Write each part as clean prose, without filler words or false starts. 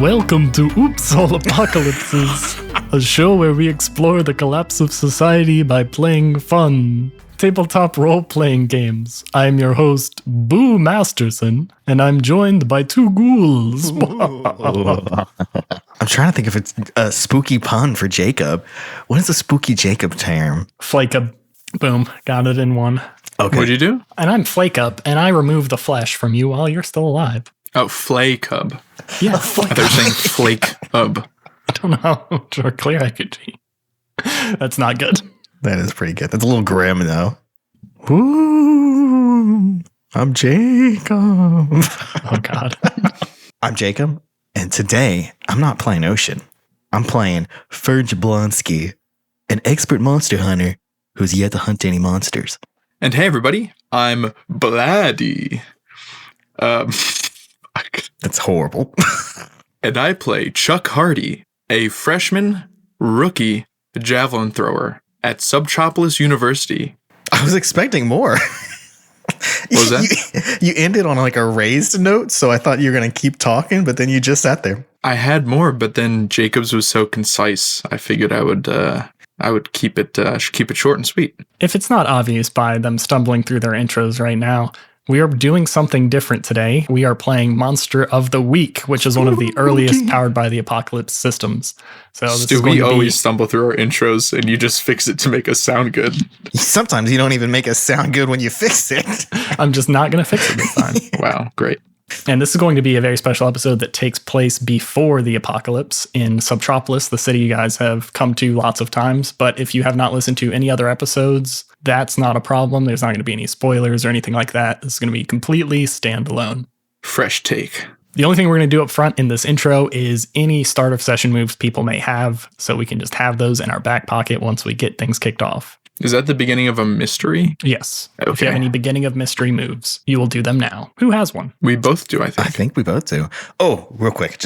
Welcome to Oops All Apocalypses, a show where we explore the collapse of society by playing fun tabletop role-playing games. I'm your host, Boo Masterson, and I'm joined by two ghouls. I'm trying to think if it's a spooky pun for Jacob. What is a spooky Jacob term? Flake up. Boom. Got it in one. Okay. What'd you do? And I'm Flake Up, and I remove the flesh from you while you're still alive. Oh, flay cub. Yeah. They're saying flake ub. I don't know how much more clear I could be. That's not good. That is pretty good. That's a little grim, though. Ooh, I'm Jacob. Oh, God. I'm Jacob, and today I'm not playing Ocean. I'm playing Fern Jablonsky, an expert monster hunter who's yet to hunt any monsters. And hey, everybody, I'm Brady. That's horrible. And I play Chuck Hardy, a freshman rookie javelin thrower at Subtropolis University. I was expecting more. What was that? You ended on like a raised note, so I thought you were going to keep talking, but then you just sat there. I had more, but then Jacob's was so concise, I figured I would keep it short and sweet. If it's not obvious by them stumbling through their intros right now, we are doing something different today. We are playing Monster of the Week, which is one of the earliest Powered by the Apocalypse systems. So this is going we to always stumble through our intros, and you just fix it to make us sound good. Sometimes you don't even make us sound good when you fix it. I'm just not going to fix it this time. Wow, great. And this is going to be a very special episode that takes place before the apocalypse in Subtropolis, the city you guys have come to lots of times. But if you have not listened to any other episodes, that's not a problem. There's not going to be any spoilers or anything like that. This is going to be completely standalone. Fresh take. The only thing we're going to do up front in this intro is any start of session moves people may have, so we can just have those in our back pocket once we get things kicked off. Is that the beginning of a mystery? Yes. Okay. If you have any beginning of mystery moves, you will do them now. Who has one? We both do, I think. I think we both do. Oh, real quick,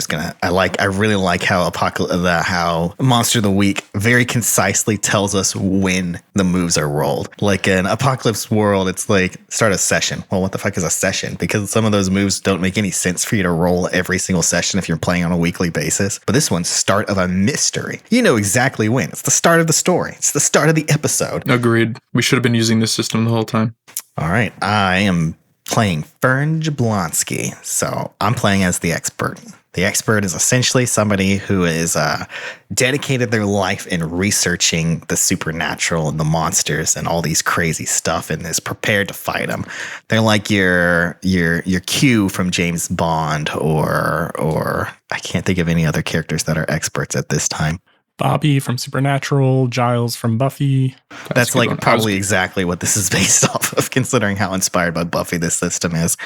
I really like how how Monster of the Week very concisely tells us when the moves are rolled. Like in Apocalypse World, it's like start a session. Well, what the fuck is a session? Because some of those moves don't make any sense for you to roll every single session if you're playing on a weekly basis. But this one's start of a mystery. You know exactly when. It's the start of the story. It's the start of the episode. Agreed. We should have been using this system the whole time. All right. I am playing Fern Jablonsky. So I'm playing as the expert. The expert is essentially somebody who is dedicated their life in researching the supernatural and the monsters and all these crazy stuff and is prepared to fight them. They're like your Q from James Bond or I can't think of any other characters that are experts at this time. Bobby from Supernatural, Giles from Buffy. That's like probably exactly what this is based off of, considering how inspired by Buffy this system is.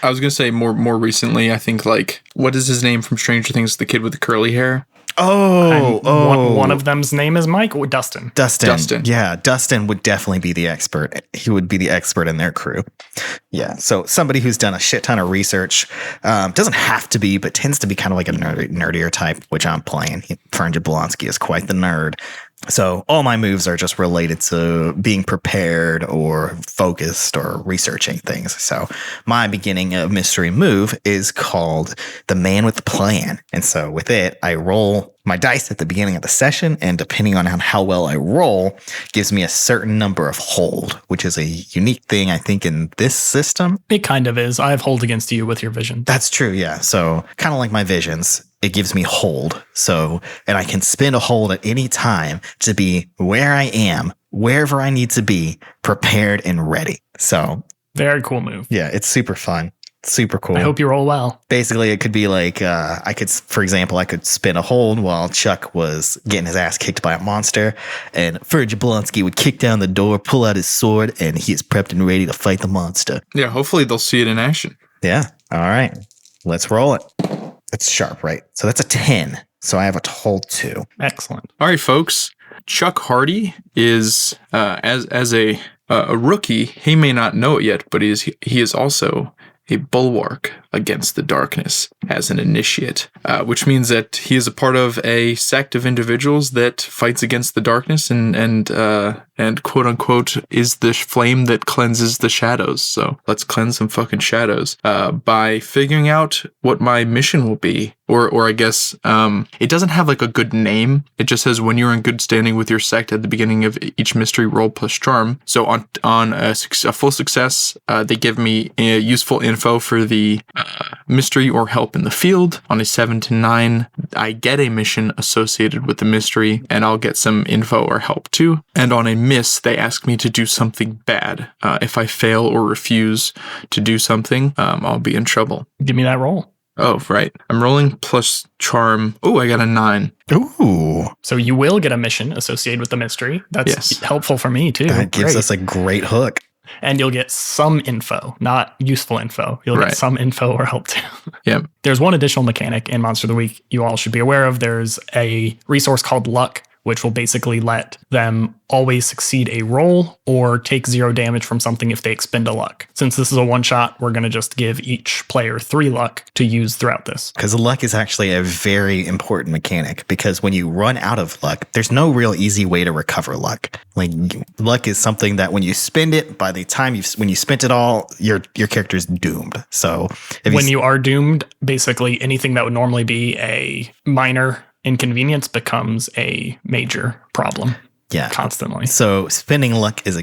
I was going to say more recently, I think like, what is his name from Stranger Things? The kid with the curly hair? One of them's name is Mike or Dustin. Dustin. Yeah, Dustin would definitely be the expert. He would be the expert in their crew. Yeah, so somebody who's done a shit ton of research. Doesn't have to be, but tends to be kind of like a nerdier type, which I'm playing. Fern Jablonsky is quite the nerd. So all my moves are just related to being prepared or focused or researching things. So my beginning of mystery move is called the Man with the Plan. And so with it, I roll my dice at the beginning of the session, and depending on how well I roll, gives me a certain number of hold, which is a unique thing, I think, in this system. It kind of is. I have hold against you with your vision. That's true, yeah. So kind of like my visions, it gives me hold. So, and I can spend a hold at any time to be where I am, wherever I need to be, prepared and ready. So very cool move. Yeah, it's super fun. Super cool. I hope you roll well. Basically, it could be like, I could spin a hold while Chuck was getting his ass kicked by a monster, and Fern Jablonsky would kick down the door, pull out his sword, and he is prepped and ready to fight the monster. Yeah, hopefully they'll see it in action. Yeah. All right. Let's roll it. It's sharp, right? So that's a 10. So I have a hold 2. Excellent. All right, folks. Chuck Hardy is, as a rookie, he may not know it yet, but he is also a bulwark against the darkness as an initiate, which means that he is a part of a sect of individuals that fights against the darkness and and quote unquote is the flame that cleanses the shadows. So let's cleanse some fucking shadows by figuring out what my mission will be. Or I guess it doesn't have like a good name. It just says when you're in good standing with your sect at the beginning of each mystery, roll plus charm. So on a full success, they give me useful info for the mystery or help in the field. On a 7 to 9, I get a mission associated with the mystery, and I'll get some info or help too. And on a miss, they ask me to do something bad. If I fail or refuse to do something, I'll be in trouble. Give me that roll. Oh, right. I'm rolling plus charm. Oh, I got a 9. Ooh. So you will get a mission associated with the mystery. That's helpful for me too. That gives us a great hook. And you'll get some info, not useful info. You'll get some info or help too. Yep. There's one additional mechanic in Monster of the Week you all should be aware of. There's a resource called Luck, which will basically let them always succeed a roll or take 0 damage from something if they expend a luck. Since this is a one-shot, we're going to just give each player 3 luck to use throughout this. Because luck is actually a very important mechanic, because when you run out of luck, there's no real easy way to recover luck. Like, luck is something that when you spend it, by the time when you spent it all, your character's doomed. So when you are doomed, basically anything that would normally be a minor inconvenience becomes a major problem. Yeah, constantly. So spending luck is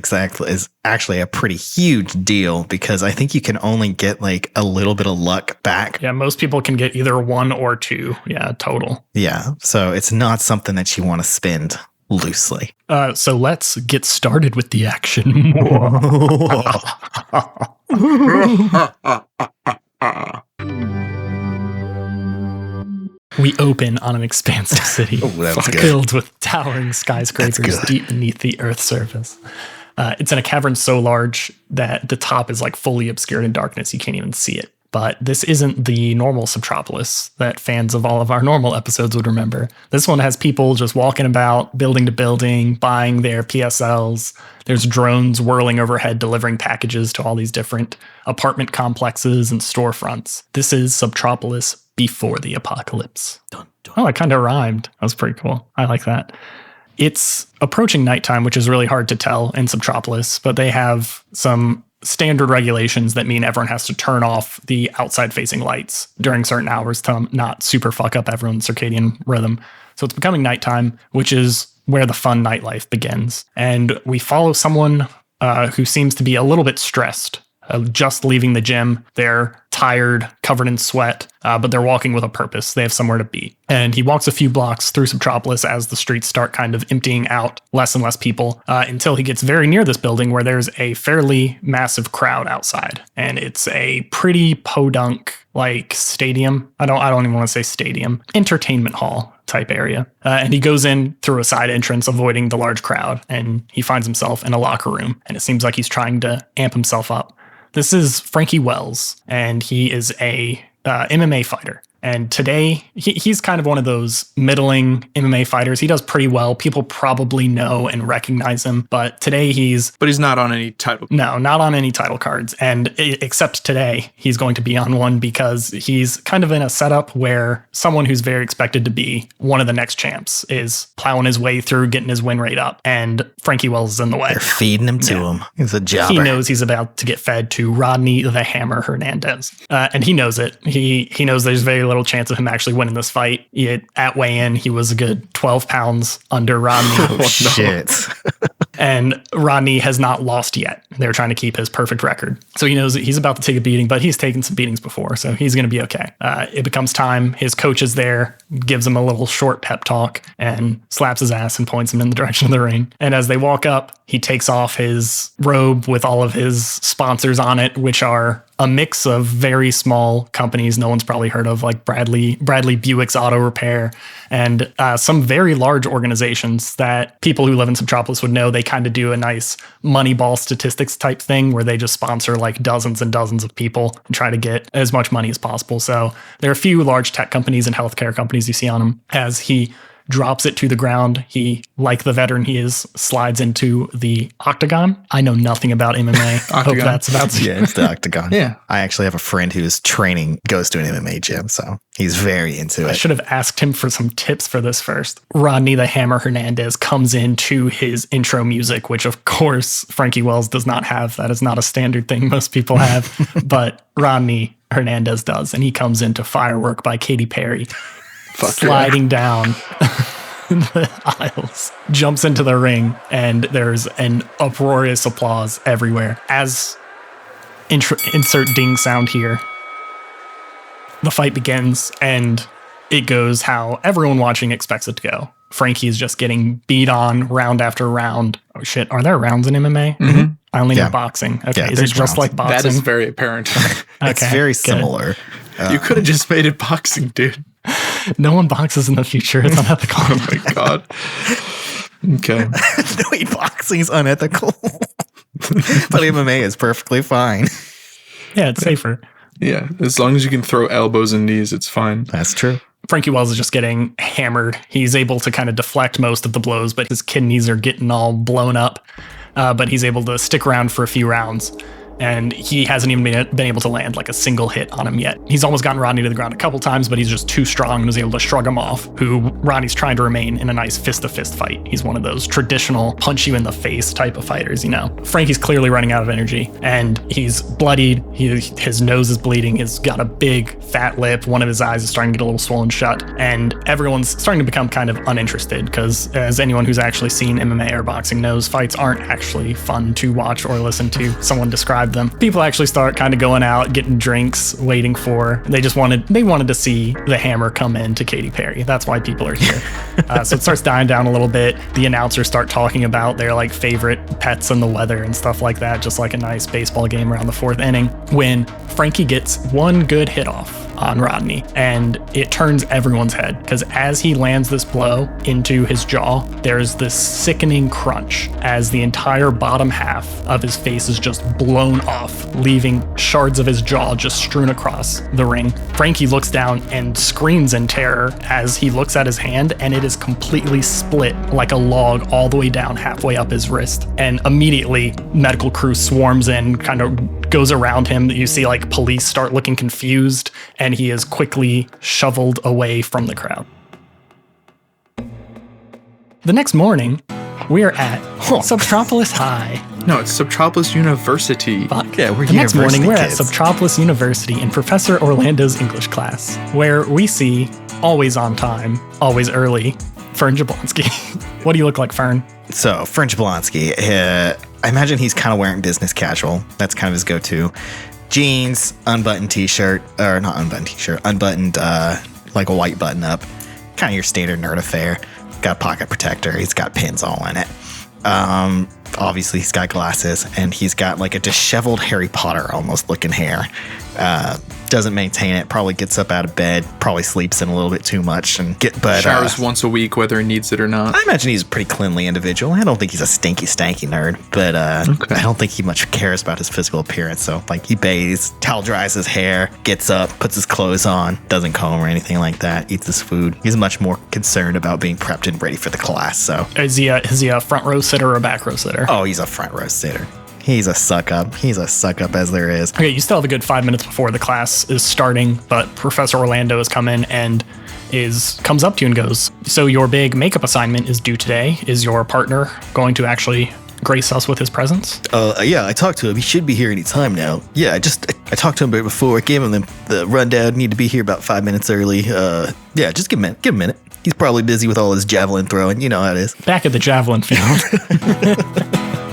actually a pretty huge deal, because I think you can only get like a little bit of luck back. Yeah, most people can get either 1 or 2. Yeah, total. Yeah, so it's not something that you want to spend loosely. So let's get started with the action. We open on an expansive city filled with towering skyscrapers deep beneath the Earth's surface. It's in a cavern so large that the top is like fully obscured in darkness. You can't even see it. But this isn't the normal Subtropolis that fans of all of our normal episodes would remember. This one has people just walking about building to building, buying their PSLs. There's drones whirling overhead, delivering packages to all these different apartment complexes and storefronts. This is Subtropolis before the apocalypse. Dun, dun. Oh, it kind of rhymed. That was pretty cool. I like that. It's approaching nighttime, which is really hard to tell in Subtropolis, but they have some standard regulations that mean everyone has to turn off the outside facing lights during certain hours to not super fuck up everyone's circadian rhythm. So it's becoming nighttime, which is where the fun nightlife begins. And we follow someone who seems to be a little bit stressed, just leaving the gym. They're tired, covered in sweat, but they're walking with a purpose. They have somewhere to be. And he walks a few blocks through Subtropolis as the streets start kind of emptying out, less and less people, until he gets very near this building where there's a fairly massive crowd outside. And it's a pretty podunk like stadium. I don't even want to say stadium, entertainment hall type area. And he goes in through a side entrance, avoiding the large crowd, and he finds himself in a locker room. And it seems like he's trying to amp himself up. This is Frankie Wells, and he is a MMA fighter. And today, he's kind of one of those middling MMA fighters. He does pretty well. People probably know and recognize him. But today But he's not on any title. No, not on any title cards. And except today, he's going to be on one because he's kind of in a setup where someone who's very expected to be one of the next champs is plowing his way through, getting his win rate up. And Frankie Wells is in the way. They're feeding him to him. He's a jobber. He knows he's about to get fed to Rodney the Hammer Hernandez. And he knows it. He knows there's very little chance of him actually winning this fight. At weigh-in, he was a good 12 pounds under Rodney. Oh, shit. And Rodney has not lost yet. They're trying to keep his perfect record. So he knows that he's about to take a beating, but he's taken some beatings before, so he's going to be okay. It becomes time. His coach is there, gives him a little short pep talk, and slaps his ass and points him in the direction of the ring. And as they walk up, he takes off his robe with all of his sponsors on it, which are a mix of very small companies no one's probably heard of, like Bradley Buick's Auto Repair, and some very large organizations that people who live in Subtropolis would know. They kind of do a nice Moneyball statistics type thing where they just sponsor like dozens and dozens of people and try to get as much money as possible. So there are a few large tech companies and healthcare companies you see on him. As he drops it to the ground. He, like the veteran he is, slides into the octagon. I know nothing about MMA. Hope that's about to. Yeah, it's the octagon. Yeah. I actually have a friend who's training, goes to an MMA gym, so he's very into it. I should have asked him for some tips for this first. Rodney the Hammer Hernandez comes into his intro music, which of course Frankie Wells does not have. That is not a standard thing most people have, but Rodney Hernandez does. And he comes into Firework by Katy Perry, sliding down the aisles, jumps into the ring, and there's an uproarious applause everywhere. As insert ding sound here, the fight begins, and it goes how everyone watching expects it to go. Frankie is just getting beat on round after round. Oh shit, are there rounds in MMA? Mm-hmm. I only know boxing. Okay, Yeah, is it just rounds. like boxing? That is very apparent. It's very similar. You could have just made it boxing, dude. No one boxes in the future. It's unethical. Oh my god. Okay. No, wait, boxing's unethical. But MMA is perfectly fine. Yeah, it's safer. Yeah, as long as you can throw elbows and knees, it's fine. That's true. Frankie Wells is just getting hammered. He's able to kind of deflect most of the blows, but his kidneys are getting all blown up. But he's able to stick around for a few rounds. And he hasn't even been able to land like a single hit on him yet. He's almost gotten Rodney to the ground a couple times, but he's just too strong and was able to shrug him off, who Rodney's trying to remain in a nice fist-to-fist fight. He's one of those traditional punch-you-in-the-face type of fighters, you know. Frankie's clearly running out of energy, and he's bloodied. His nose is bleeding. He's got a big, fat lip. One of his eyes is starting to get a little swollen shut, and everyone's starting to become kind of uninterested because, as anyone who's actually seen MMA or boxing knows, fights aren't actually fun to watch or listen to someone describe them. People actually start kind of going out, getting drinks, waiting for. They wanted to see the Hammer come in to Katy Perry. That's why people are here. So it starts dying down a little bit. The announcers start talking about their like favorite pets and the weather and stuff like that, just like a nice baseball game around the fourth inning. When Frankie gets one good hit off on Rodney, and it turns everyone's head because as he lands this blow into his jaw, there's this sickening crunch as the entire bottom half of his face is just blown off, leaving shards of his jaw just strewn across the ring. Frankie looks down and screams in terror as he looks at his hand, and it is completely split like a log all the way down halfway up his wrist. And immediately medical crew swarms in, kind of goes around him. You see like police start looking confused, and he is quickly shoveled away from the crowd. The next morning, we are at Subtropolis High. No, it's Subtropolis University. Fuck. Yeah, we're The next morning, we're kids. at Subtropolis University in Professor Orlando's English class, where we see, always on time, always early, Fern Jablonsky. What do you look like, Fern? So, Fern Jablonsky, I imagine he's kind of wearing business casual. That's kind of his go-to. Jeans, unbuttoned t-shirt, or not unbuttoned t-shirt, unbuttoned like a white button-up. Kind of your standard nerd affair. Got a pocket protector. He's got pins all in it. Obviously, he's got glasses, and he's got like a disheveled Harry Potter almost looking hair. Doesn't maintain it. Probably gets up out of bed. Probably sleeps in a little bit too much, but Showers once a week, whether he needs it or not. I imagine he's a pretty cleanly individual. I don't think he's a stanky nerd, but Okay. I don't think he much cares about his physical appearance. So, like, he bathes, towel dries his hair, gets up, puts his clothes on, doesn't comb or anything like that, eats his food. He's much more concerned about being prepped and ready for the class. So, Is he a front row sitter or a back row sitter? oh, he's a front row sitter. He's a suck up. He's a suck up as there is. Okay, you still have a good 5 minutes before the class is starting, but Professor Orlando has come in and comes up to you and goes, "So your big makeup assignment is due today. Is your partner going to actually grace us with his presence?" Yeah, I talked to him. He should be here any time now. Yeah, I talked to him before. I gave him the rundown. Need to be here about 5 minutes early. Yeah, just give him a minute. He's probably busy with all his javelin throwing. You know how it is. Back at the javelin field.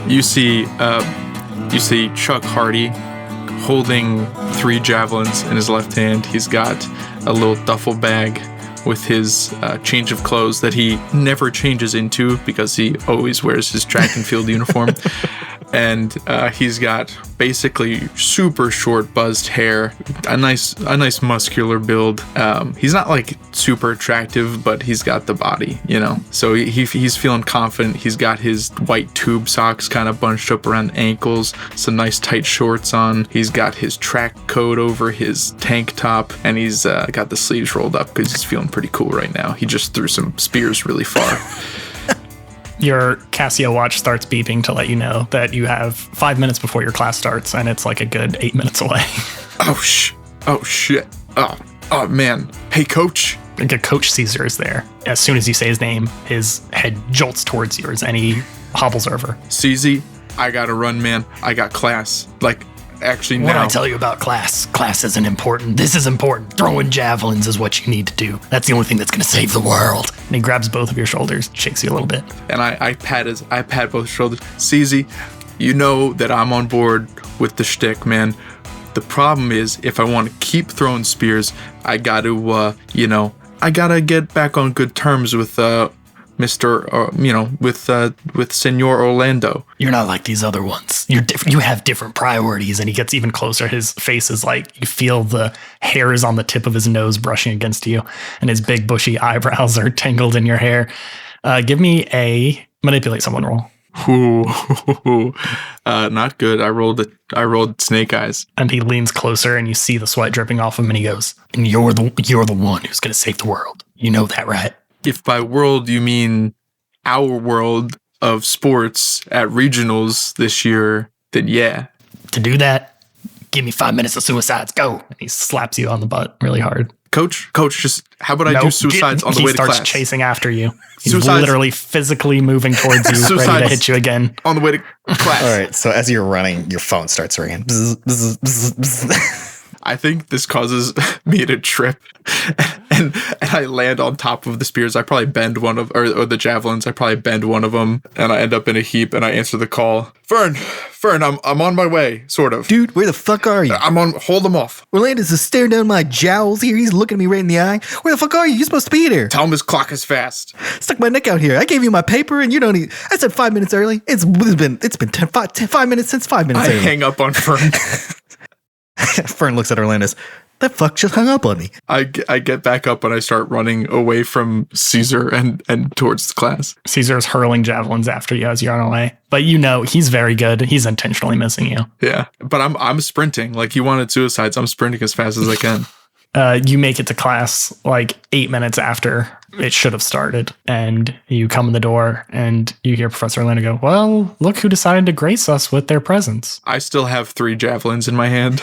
You see Chuck Hardy holding 3 javelins in his left hand. He's got a little duffel bag with his change of clothes that he never changes into because he always wears his track and field uniform. and he's got basically super short buzzed hair, a nice muscular build. He's not like super attractive, but he's got the body, you know. So he's feeling confident. He's got his white tube socks kind of bunched up around the ankles, some nice tight shorts on. He's got his track coat over his tank top, and he's got the sleeves rolled up because he's feeling pretty cool right now. He just threw some spears really far. Your Casio watch starts beeping to let you know that you have 5 minutes before your class starts, and it's like a good 8 minutes away. Oh shit. Oh man. Hey, coach. Coach Caesar is there. As soon as you say his name, his head jolts towards yours, and he hobbles over. CZ, I gotta run, man. I got class. Like, actually now. What did I tell you about class? Class isn't important. This is important. Throwing javelins is what you need to do. That's the only thing that's going to save the world. And he grabs both of your shoulders, shakes you a little bit. And I pat both shoulders. CZ, you know that I'm on board with the shtick, man. The problem is, if I want to keep throwing spears, I got to, I gotta get back on good terms with with Senor Orlando. You're not like these other ones. You're different. You have different priorities. And he gets even closer. His face is like, you feel the hairs on the tip of his nose brushing against you, and his big bushy eyebrows are tangled in your hair. Give me a manipulate someone roll. Ooh, not good. I rolled snake eyes. And he leans closer, and you see the sweat dripping off him, and he goes, "And you're the one who's going to save the world. You know that, right?" If by world you mean our world of sports at regionals this year, then yeah. To do that, give me 5 minutes of suicides. Go. And he slaps you on the butt really hard. Coach, just how about I do suicides on the way to class? He starts chasing after you. He's literally physically moving towards you, ready to hit you again. On the way to class. All right, so as you're running, your phone starts ringing. Bzz, bzz, bzz, bzz. I think this causes me to trip, and I land on top of the spears. I probably bend one of, or the javelins. I probably bend one of them, and I end up in a heap. And I answer the call. Fern, I'm on my way, sort of. Dude, where the fuck are you? Hold them off. Orlando's just staring down my jowls here. He's looking at me right in the eye. Where the fuck are you? You're supposed to be there. Tell him his clock is fast. Stuck my neck out here. I gave you my paper, and you don't need. I said 5 minutes early. It's been 5 minutes since 5 minutes early. I hang up on Fern. Fern looks at Orlando. That fuck just hung up on me. I get back up and I start running away from Caesar and towards the class. Caesar's hurling javelins after you as you run away. But you know, he's very good. He's intentionally missing you. Yeah, but I'm sprinting. Like, he wanted suicides. I'm sprinting as fast as I can. You make it to class like 8 minutes after it should have started, and you come in the door and you hear Professor Orlando go, "Well, look who decided to grace us with their presence." I still have 3 javelins in my hand,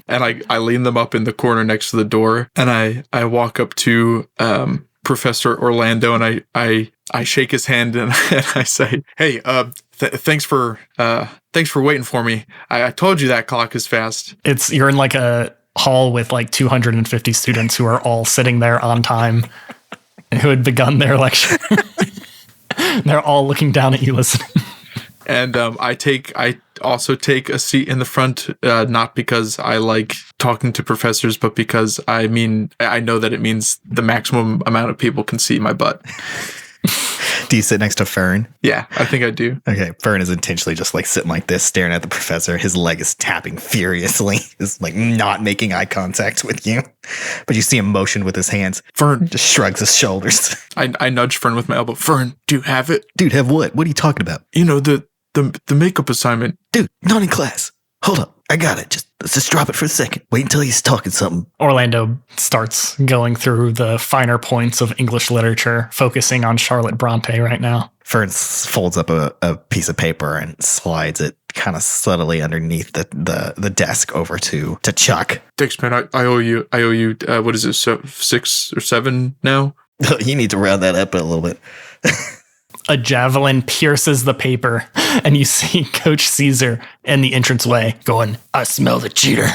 and I lean them up in the corner next to the door, and I walk up to Professor Orlando, and I shake his hand, and I say, "Hey, thanks for waiting for me. I told you that clock is fast." You're in like a hall with like 250 students who are all sitting there on time and who had begun their lecture. They're all looking down at you listening. And I also take a seat in the front, not because I like talking to professors, but because I know that it means the maximum amount of people can see my butt. Do you sit next to Fern? Yeah, I think I do. Okay, Fern is intentionally just like sitting like this, staring at the professor. His leg is tapping furiously. He's like not making eye contact with you. But you see him motion with his hands. Fern just shrugs his shoulders. I nudge Fern with my elbow. Fern, do you have it? Dude, have what? What are you talking about? You know, the makeup assignment. Dude, not in class. Hold up. I got it. Let's just drop it for a second. Wait until he's talking something. Orlando starts going through the finer points of English literature, focusing on Charlotte Bronte right now. Fern folds up a piece of paper and slides it kind of subtly underneath the desk over to Chuck. Thanks, man. I owe you. What is it? 6 or 7 now? You need to round that up a little bit. A javelin pierces the paper, and you see Coach Caesar in the entranceway going, "I smell the cheater."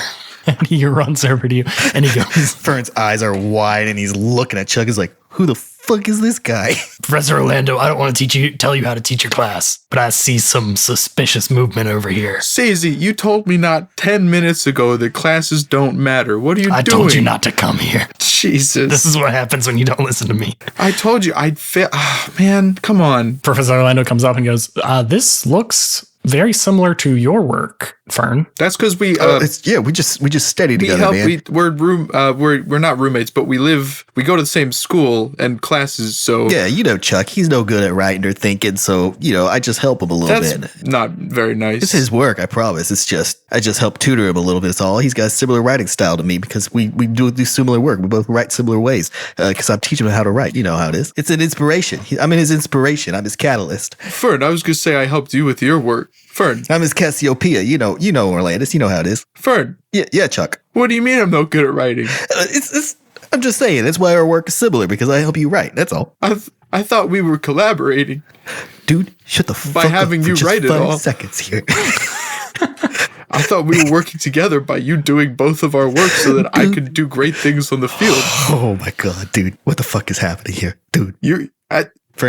And he runs over to you, and he goes... Fern's eyes are wide, and he's looking at Chuck. He's like, who the fuck is this guy? "Professor Orlando, I don't want to tell you how to teach your class, but I see some suspicious movement over here." Sazy, you told me not 10 minutes ago that classes don't matter. What are you doing? I told you not to come here. Jesus. This is what happens when you don't listen to me. I told you I'd fail. Oh, man, come on. Professor Orlando comes up and goes, "This looks very similar to your work, Fern. That's because we we just study together, man. We're not roommates, but we go to the same school and classes. So yeah, Chuck, he's no good at writing or thinking, so I just help him a little bit. Not very nice. It's his work, I promise. I just help tutor him a little bit. It's all. He's got a similar writing style to me because we do similar work. We both write similar ways because I'm teaching him how to write. You know how it is. It's an inspiration. I'm his inspiration. I'm his catalyst. Fern, I was gonna say I helped you with your work. Fern, I'm his Cassiopeia. You know Orlandis. You know how it is. Fern, yeah, Chuck. What do you mean I'm no good at writing? I'm just saying. That's why our work is similar because I help you write. That's all. I thought we were collaborating. Dude, shut the fuck up. By having you write it all. 5 seconds here. I thought we were working together by you doing both of our work so that I could do great things on the field. Oh my god, dude. What the fuck is happening here? Dude. You're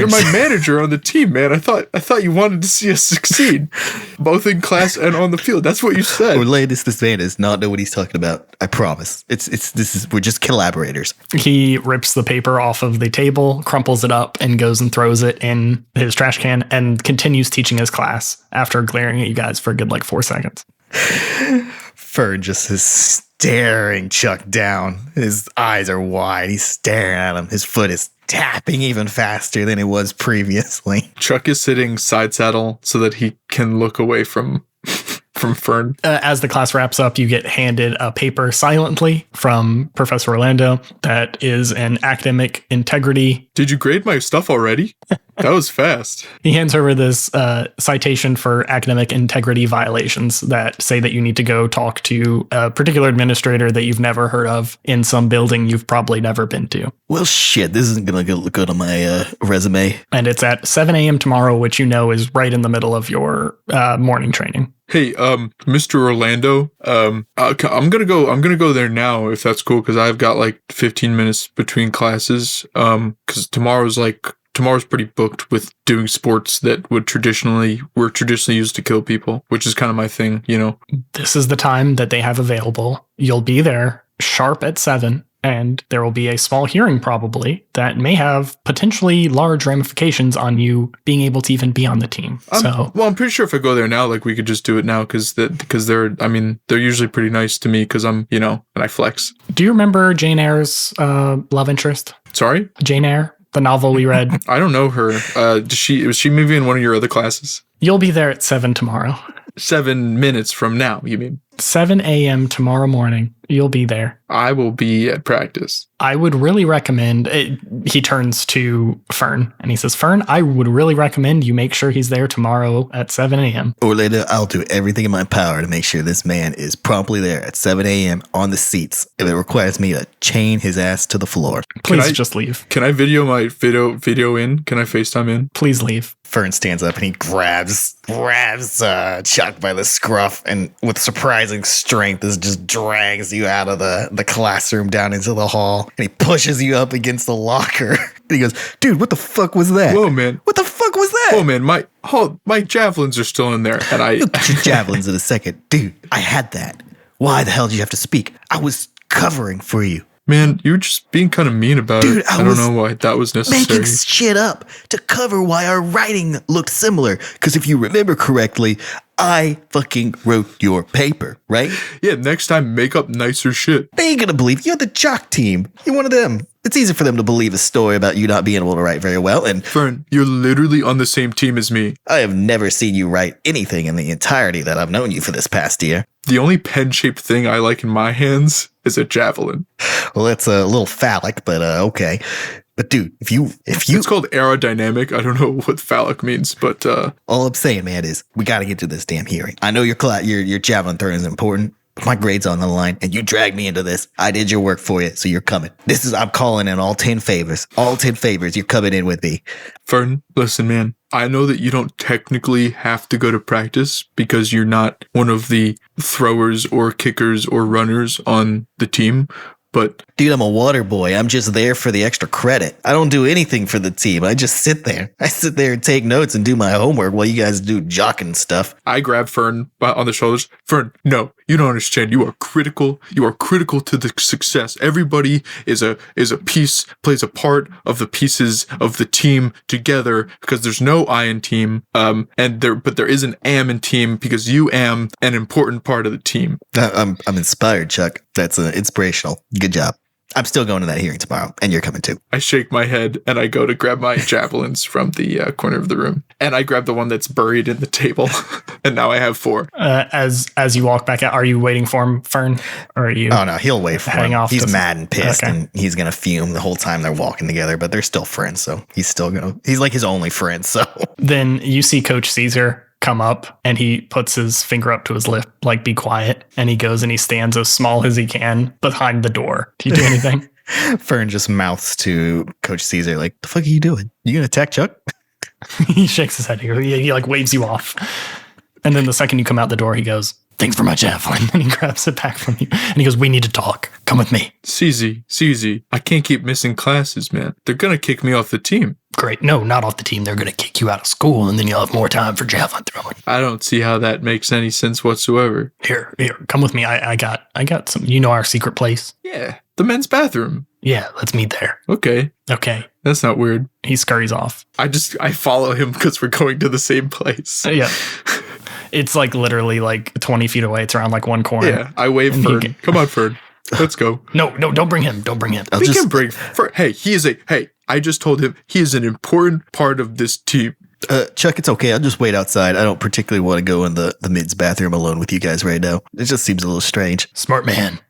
my manager on the team, man. I thought you wanted to see us succeed, both in class and on the field. That's what you said. Orlandis, this man does not know what he's talking about. I promise. We're just collaborators. He rips the paper off of the table, crumples it up, and goes and throws it in his trash can and continues teaching his class after glaring at you guys for a good 4 seconds. Fern just is staring Chuck down. His eyes are wide. He's staring at him. His foot is tapping even faster than it was previously. Chuck is sitting side saddle so that he can look away from Fern. As the class wraps up, you get handed a paper silently from Professor Orlando that is an academic integrity. Did you grade my stuff already? That was fast. He hands over this citation for academic integrity violations that say that you need to go talk to a particular administrator that you've never heard of in some building you've probably never been to. Well, shit, this isn't going to look good on my resume. And it's at 7 a.m. tomorrow, which is right in the middle of your morning training. Hey, Mr. Orlando, I'm gonna go there now if that's cool because I've got 15 minutes between classes. Because tomorrow's pretty booked with doing sports that were traditionally used to kill people, which is kind of my thing, This is the time that they have available. You'll be there sharp at 7. And there will be a small hearing probably that may have potentially large ramifications on you being able to even be on the team. I'm pretty sure if I go there now, we could just do it now because they're usually pretty nice to me because I'm, and I flex. Do you remember Jane Eyre's love interest? Sorry? Jane Eyre, the novel we read. I don't know her. Was she maybe in one of your other classes? You'll be there at 7 tomorrow. 7 minutes from now, you mean? 7 a.m. tomorrow morning. You'll be there. I will be at practice. I would really recommend he turns to Fern and he says, Fern, I would really recommend you make sure he's there tomorrow at 7 a.m. Orlando, I'll do everything in my power to make sure this man is promptly there at 7 a.m. on the seats. If it requires me to chain his ass to the floor. Please just leave. Can I video my video in? Can I FaceTime in? Please leave. Fern stands up and he grabs Chuck by the scruff and with surprising strength just drags you out of the classroom down into the hall and he pushes you up against the locker and he goes, dude, what the fuck was that? Whoa, man. What the fuck was that? Whoa, man. My javelins are still in there and I... You'll get your javelins in a second. Dude, I had that. Why the hell did you have to speak? I was covering for you. Man, you were just being kind of mean about it. I don't know why that was necessary. Making shit up to cover why our writing looked similar. Because if you remember correctly, I fucking wrote your paper, right? Yeah, next time, make up nicer shit. They ain't gonna believe. You're the jock team. You're one of them. It's easy for them to believe a story about you not being able to write very well. And Fern, you're literally on the same team as me. I have never seen you write anything in the entirety that I've known you for this past year. The only pen-shaped thing I like in my hands is a javelin. Well, that's a little phallic, but okay. But dude, if you it's called aerodynamic. I don't know what phallic means, but all I'm saying, man, is we got to get to this damn hearing. I know your javelin throwing is important, but my grade's on the line, and you dragged me into this. I did your work for you, so you're coming. I'm calling in all 10 favors. All 10 favors, you're coming in with me. Fern, listen, man. I know that you don't technically have to go to practice because you're not one of the throwers or kickers or runners on the team, but... Dude, I'm a water boy. I'm just there for the extra credit. I don't do anything for the team. I just sit there. I sit there and take notes and do my homework while you guys do jocking stuff. I grab Fern on the shoulders. Fern, no, You don't understand. You are critical. You are critical to the success. Everybody is a piece, plays a part of the pieces of the team together, because there's no I in team. But there is an am in team, because you am an important part of the team. I'm inspired, Chuck. That's inspirational. Good job. I'm still going to that hearing tomorrow, and you're coming too. I shake my head and I go to grab my javelins from the corner of the room, and I grab the one that's buried in the table, and now I have 4. As you walk back out, are you waiting for him, Fern, or are you? Oh no, he'll wait for him. Off He's mad and pissed, Okay. and he's gonna fume the whole time they're walking together. But they're still friends, so he's like his only friend. So Then you see Coach Caesar come up, and he puts his finger up to his lip, like, be quiet. And he goes and he stands as small as he can behind the door. Do you do anything? Fern just mouths to Coach Caesar, like, "The fuck are you doing? You gonna attack Chuck?" He shakes his head. He like waves you off. And then the second you come out the door, he goes, "Thanks for my javelin." And he grabs it back from you. And he goes, "We need to talk. Come with me." CZ, I can't keep missing classes, man. They're going to kick me off the team. Great. No, not off the team. They're going to kick you out of school, and then you'll have more time for javelin throwing. I don't see how that makes any sense whatsoever. Here, come with me. I got some. You know our secret place? Yeah, the men's bathroom. Yeah, let's meet there. Okay, Okay. that's not weird. He scurries off. I follow him because we're going to the same place. Yeah. It's like literally like 20 feet away. It's around like one corner. Yeah, I wave And Fern. Come on, Fern. Let's go. No, don't bring him. Don't bring him. I'll We just can bring Fern. Hey, I just told him he is an important part of this team. Chuck, it's okay. I'll just wait outside. I don't particularly want to go in the men's bathroom alone with you guys right now. It just seems a little strange. Smart man.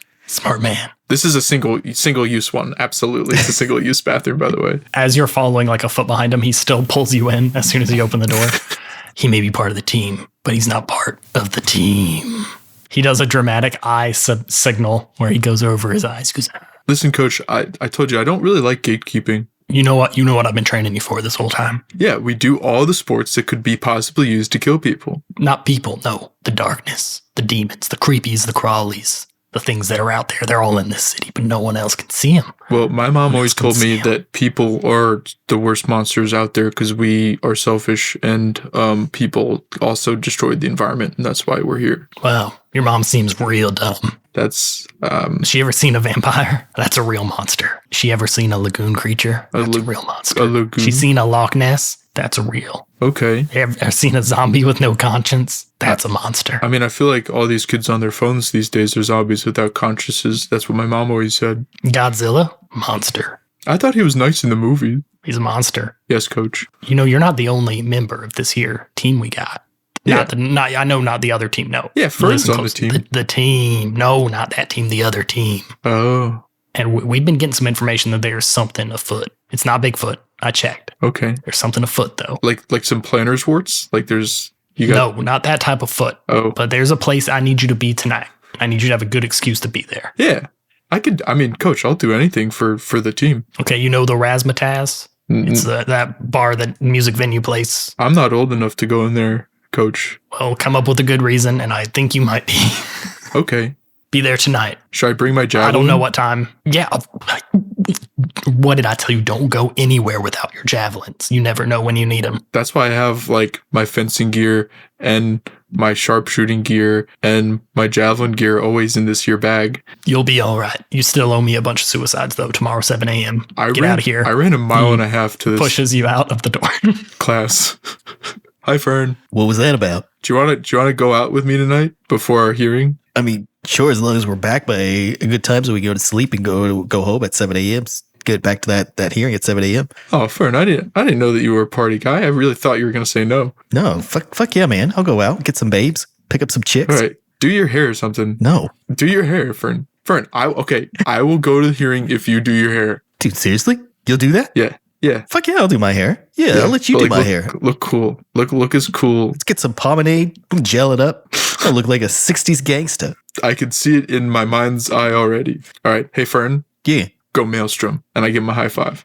This is a single use one. Absolutely. It's a single use bathroom, by the way. As you're following like a foot behind him, he still pulls you in as soon as you open the door. He may be part of the team, but he's not part of the team. He does a dramatic eye signal where he goes over his eyes. He goes, Listen, Coach, I told you I don't really like gatekeeping. You know what I've been training you for this whole time. Yeah, we do all the sports that could be possibly used to kill people. Not people, no. The darkness, the demons, the creepies, the crawlies, the things that are out there. They're all in this city, but no one else can see them. Well, my mom always told me Conceal. that people are the worst monsters out there because we are selfish, and people also destroyed the environment, and that's why we're here. Wow, your mom seems real dumb. That's She ever seen a vampire? That's a real monster. She ever seen a lagoon creature? That's a real monster. a lagoon. She seen a Loch Ness? That's real. Okay. Ever seen a zombie with no conscience? That's a monster. I mean, I feel like all these kids on their phones these days are zombies without consciences. That's what my mom always said. Godzilla? Monster. I thought he was nice in the movie. He's a monster. Yes, Coach. You know, you're not the only member of this here team we got. Yeah. I know not the other team. No. Yeah, Fern's Listen on the close. team. The team. No, not that team. The other team. Oh, And we've been getting some information that there's something afoot. It's not Bigfoot. I checked. okay. There's something afoot though. Like some planner's warts? Like you got... No, not that type of foot. Oh. But there's a place I need you to be tonight. I need you to have a good excuse to be there. Yeah. Coach, I'll do anything for the team. Okay, you know the Razzmatazz? It's that bar, that music venue place. I'm not old enough to go in there, Coach. Well, come up with a good reason, and I think you might be. Okay. Be there tonight. Should I bring my javelin? I don't know what time. Yeah. What did I tell you? Don't go anywhere without your javelins. You never know when you need them. That's why I have like my fencing gear and my sharpshooting gear and my javelin gear always in this here bag. You'll be all right. You still owe me a bunch of suicides, though, tomorrow, 7 a.m. Get out of here. I ran a mile and a half to this Pushes you out of the door. class. Hi, Fern. What was that about? Do you want to go out with me tonight before our hearing? I mean, sure, as long as we're back by a good time so we go to sleep and go home at 7 a.m. Get back to that hearing at 7 a.m. Oh, Fern, I didn't know that you were a party guy. I really thought you were going to say no. No, fuck yeah, man. I'll go out, get some babes, pick up some chicks. All right. Do your hair or something. No. Do your hair, Fern. Fern, I will go to the hearing if you do your hair. Dude, seriously? You'll do that? Yeah. Yeah. Fuck yeah, I'll do my hair. Yeah, I'll let you but, do my look, hair. Look cool. Look as cool. Let's get some pomade, gel it up. I'll look like a 60s gangster. I can see it in my mind's eye already. All right. Hey, Fern, Yeah. go Maelstrom. And I give him a high five.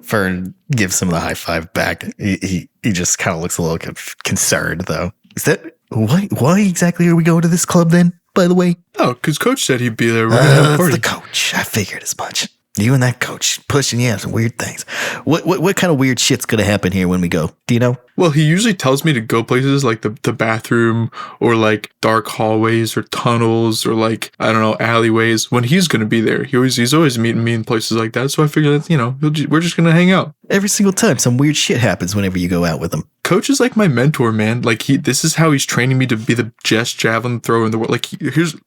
Fern gives him the high five back. He just kind of looks a little concerned, though. Is that why exactly are we going to this club then, by the way? Oh, because Coach said he'd be there. We're going to have a It's party. the coach. I figured as much. You and that coach pushing you out some weird things. What kind of weird shit's gonna happen here when we go? Do you know? Well, he usually tells me to go places like the bathroom or like dark hallways or tunnels or like, I don't know, alleyways when he's going to be there. He's always meeting me in places like that. So I figure that, we're just going to hang out. Every single time some weird shit happens whenever you go out with him. Coach is like my mentor, man. Like this is how he's training me to be the best javelin thrower in the world. Like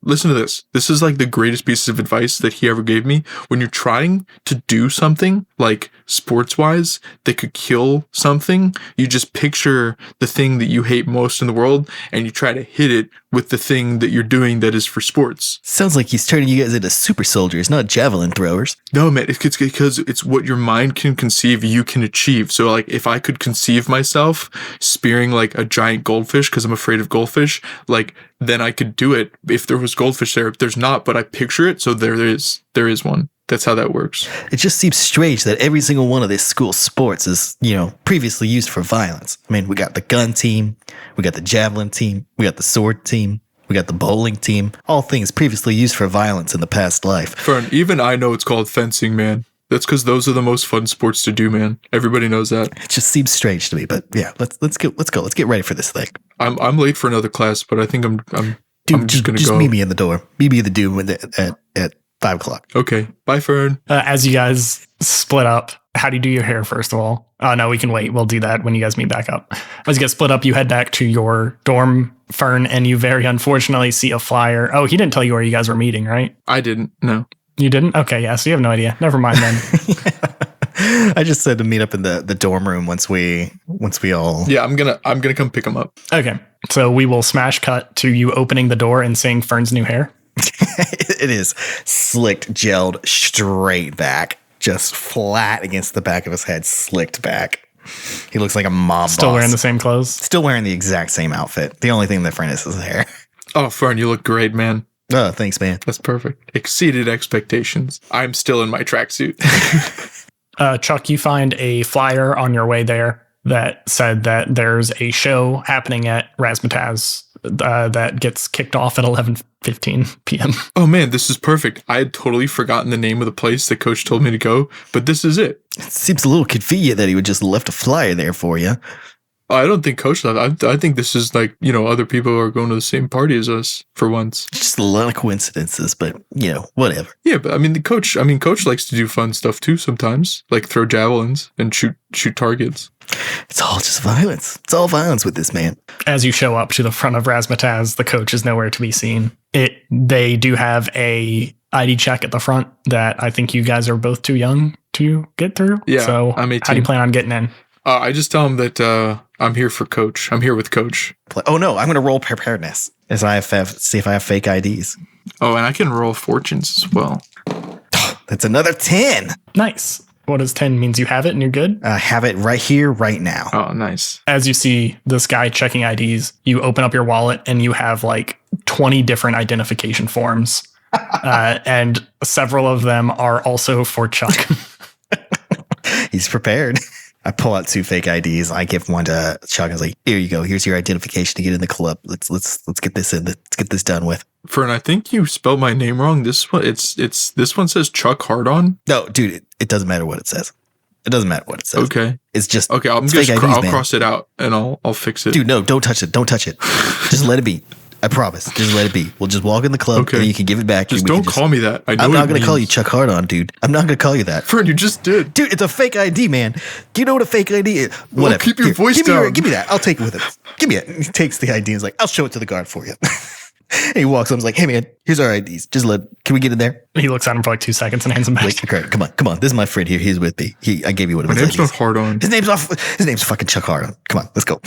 listen to this. This is like the greatest piece of advice that he ever gave me. When you're trying to do something like sports wise that could kill something, you just picture the thing that you hate most in the world and you try to hit it with the thing that you're doing that is for sports. Sounds like he's turning you guys into super soldiers, not javelin throwers. No, man, it's because it's what your mind can conceive, you can achieve. So like if I could conceive myself spearing like a giant goldfish because I'm afraid of goldfish, like then I could do it if there was goldfish there. There's not, but I picture it, so there is one. That's how that works. It just seems strange that every single one of this school sports is, previously used for violence. I mean, we got the gun team, we got the javelin team, we got the sword team, we got the bowling team, all things previously used for violence in the past life. Fern, even I know it's called fencing, man. That's because those are the most fun sports to do, man. Everybody knows that. It just seems strange to me, but yeah, let's go. Let's get ready for this thing. I'm late for another class, but I think I'm just gonna go. Meet me in the door. Meet me in the door at 5 o'clock. Okay. Bye, Fern. As you guys split up, how do you do your hair, first of all? Oh, no, we can wait. We'll do that when you guys meet back up. As you get split up, you head back to your dorm, Fern, and you very unfortunately see a flyer. Oh, he didn't tell you where you guys were meeting, right? I didn't. No. You didn't? Okay, yeah, so you have no idea. Never mind then. I just said to meet up in the dorm room once we all. Yeah, I'm gonna come pick him up. Okay, so we will smash cut to you opening the door and seeing Fern's new hair. It is slicked, gelled straight back, just flat against the back of his head, slicked back. He looks like a mob Still boss. wearing the same clothes? Still wearing the exact same outfit. The only thing different is his hair. Oh, Fern, you look great, man. Oh, thanks, man. That's perfect. Exceeded expectations. I'm still in my tracksuit. Chuck, you find a flyer on your way there that said that there's a show happening at Razzmatazz that gets kicked off at 11:15 p.m. Oh man, this is perfect. I had totally forgotten the name of the place that Coach told me to go, but this is it. It seems a little convenient that he would just left a flyer there for you. I don't think Coach left. I think this is like, other people are going to the same party as us for once. Just a lot of coincidences, but whatever. Yeah, but Coach likes to do fun stuff too sometimes, like throw javelins and shoot targets. It's all just violence. It's all violence with this man. As you show up to the front of Razzmatazz, the coach is nowhere to be seen. They do have a ID check at the front that I think you guys are both too young to get through. Yeah, so I'm 18. How do you plan on getting in? I just tell him that I'm here for Coach. I'm here with Coach. Oh no, I'm going to roll preparedness as see if I have fake IDs. Oh, and I can roll fortunes as well. That's another 10. Nice. What does 10 means? You have it and you're good? I have it right here, right now. Oh, nice. As you see this guy checking IDs, you open up your wallet and you have like 20 different identification forms. And several of them are also for Chuck. He's prepared. I pull out 2 fake IDs. I give one to Chuck. I was like, "Here you go. Here's your identification to get in the club. Let's get this in. Let's get this done with." Fern, I think you spelled my name wrong. This one, this one says Chuck Hardon. No, dude, it doesn't matter what it says. It doesn't matter what it says. Okay, it's just okay. I'll cross it out and I'll fix it. Dude, no, don't touch it. Don't touch it. Just let it be. I promise. Just let it be. We'll just walk in the club and you can give it back. Just don't call me that. I'm not going to call you Chuck Hardon, dude. I'm not going to call you that. Fern, you just did. Dude, it's a fake ID, man. Do you know what a fake ID is? Whatever. Well, keep your voice down. Give me that. I'll take it with him. Give me it. He takes the ID and is like, I'll show it to the guard for you. And he walks up and is like, hey, man, here's our IDs. Can we get in there? He looks at him for like 2 seconds and hands him back. Like, okay, come on. This is my friend here. He's with me. I gave you one of his IDs. My name's not Hardon. His name's fucking Chuck Hardon. Come on, let's go.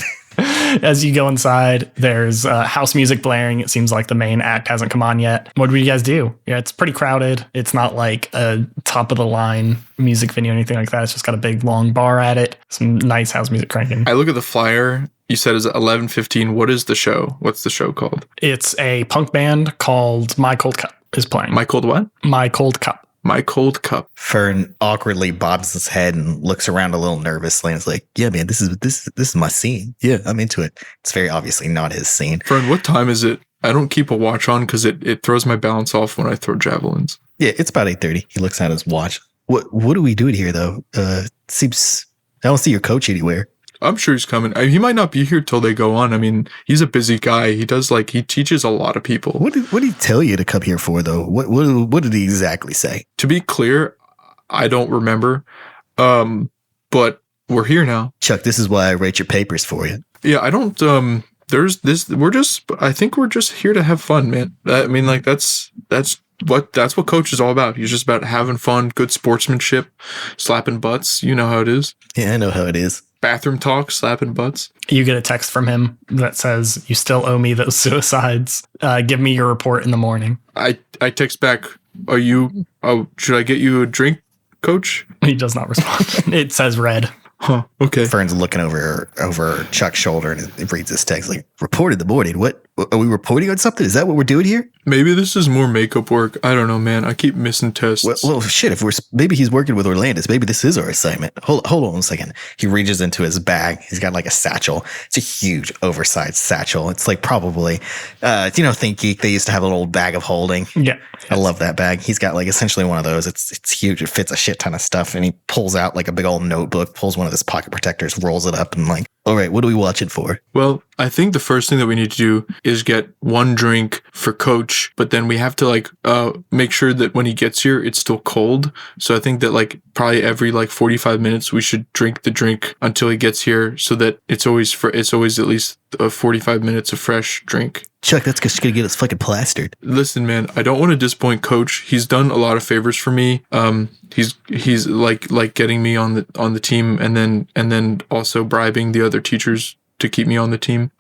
As you go inside, there's house music blaring. It seems like the main act hasn't come on yet. What do you guys do? Yeah, it's pretty crowded. It's not like a top of the line music venue or anything like that. It's just got a big long bar at it. Some nice house music cranking. I look at the flyer. You said it's 11:15. What is the show? What's the show called? It's a punk band called My Cold Cup is playing. My Cold what? My Cold Cup. My Cold Cup. Fern awkwardly bobs his head and looks around a little nervously and is like, yeah, man, this is my scene. Yeah, I'm into it. It's very obviously not his scene. Fern, what time is it? I don't keep a watch on because it throws my balance off when I throw javelins. Yeah, it's about 8:30. He looks at his watch. What are we doing here, though? Seems I don't see your coach anywhere. I'm sure he's coming. He might not be here till they go on. I mean, he's a busy guy. He teaches a lot of people. What did he tell you to come here for, though? What did he exactly say? To be clear, I don't remember. But we're here now. Chuck, this is why I write your papers for you. Yeah, I don't. There's this. I think we're just here to have fun, man. I mean, like that's what coach is all about. He's just about having fun, good sportsmanship, slapping butts. You know how it is. Yeah, I know how it is. Bathroom talk, slapping butts. You get a text from him that says, "You still owe me those suicides. Give me your report in the morning." I text back, should I get you a drink, coach? He does not respond. It says red. Huh, okay. Fern's looking over Chuck's shoulder and it reads this text like, "Report in the morning. What? Are we reporting on something? Is that what we're doing here?" Maybe this is more makeup work. I don't know, man. I keep missing tests. Well, shit. Maybe he's working with Orlandis. Maybe this is our assignment. Hold on a second. He reaches into his bag. He's got like a satchel. It's a huge, oversized satchel. It's like probably, Think Geek. They used to have an old bag of holding. Yeah, I love that bag. He's got like essentially one of those. It's huge. It fits a shit ton of stuff. And he pulls out like a big old notebook, pulls one of his pocket protectors, rolls it up, and like, all right, what are we watching for? Well, I think the first thing that we need to do is get one drink for coach, but then we have to make sure that when he gets here, it's still cold. So I think that like probably every like 45 minutes, we should drink the drink until he gets here so that it's always at least 45 minutes of fresh drink. Chuck, that's just going to get us fucking plastered. Listen, man, I don't want to disappoint coach. He's done a lot of favors for me. He's like getting me on the team and then also bribing the other teachers to keep me on the team.